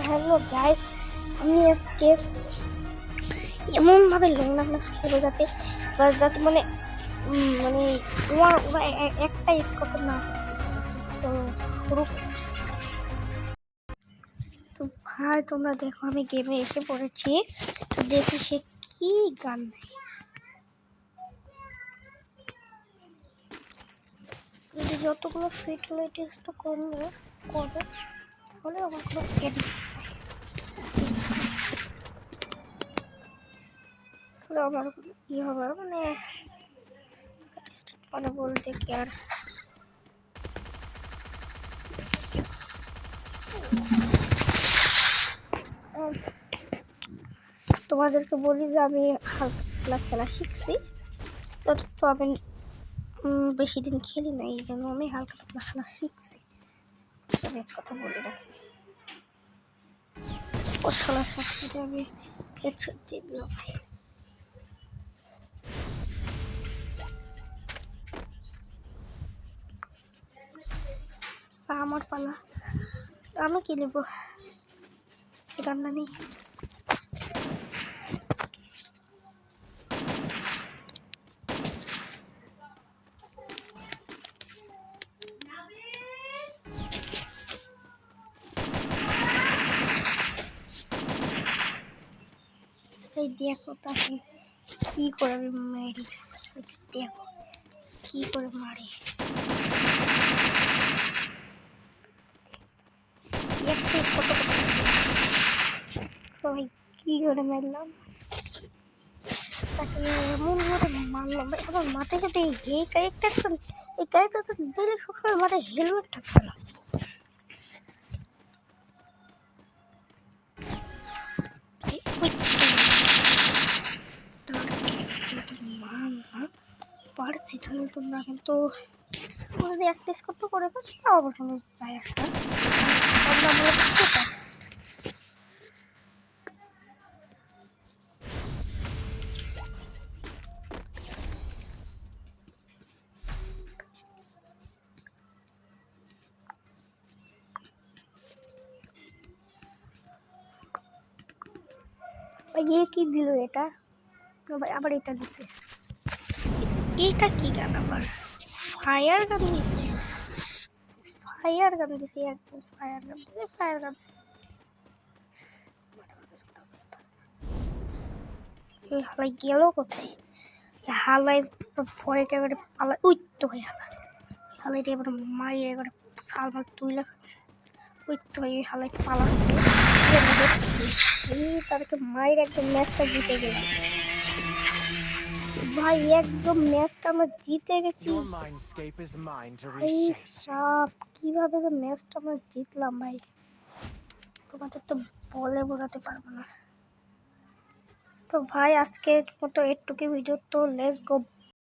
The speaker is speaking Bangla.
হ্যালো গাইস, আমি আজকে এমনভাবে লং রান্নাস খেলবো যাতে মানে মানে ওরা একটা স্কোপ না করতে পারে। তো শুরু করছি। তো ভাই তোমরা দেখো, আমি গেমে এসে পড়েছি। তো দেখি সে কি গান নেয়। যদি যতগুলো ফিটিলিটিস তো করবে তাহলে আমার কোনো তাহলে আমার ই হবে মানে বলতে কি আর তোমাদেরকে বলি যে আমি হালকা খেলা শিখছি। তো আমি বেশি দিন খেলি না, এই জন্য আমি হালকা খেলা শিখছি। আমি এক কথা বলে রাখি, ও খেলার সাথে আমি হেডশট দিয়ে দিলাম। আমার পালা, আমি কি নেবো? রান্না নেই। এই দেখো তাকে কি করে আমি মারি, দেখো কি করে মারি। সবাই কি করে মারলাম তাকে, এমন করে মারলাম ভাই। আমার মাথায় যদি এই ক্যারেক্টারটা দিলে সবসময় মাথায় হেলমেট থাকছে না। পারছি তাহলে তোমরা কিন্তু যদি একটা স্কোর করে দেবো, তাও আবার কোনো যায় একটা কি দিল এটা? আবার এটা দিছে। এটা কি গান? আবার ফায়ার গান দিছে। একদম ফায়ার গান। হালাই গেল কোথায়? হালাই ভয় একেবারে পালা উইত্ত হয়ে হালাইটা এবার মারি, এবার সালমাল তুইলা উইত্ত হয়ে হালাই পালাচ্ছে। তাদেরকে মায়ের একদম ম্যাচটা জিতে গেল ভাই, একদম ম্যাচটা আমরা জিতে গেছি। কিভাবে যে ম্যাচটা আমরা জিতলাম ভাই, তোমাদের তো বলে বোঝাতে পারবো না। তো ভাই আজকের মতো একটুকু ভিডিও, তো লেটস গো।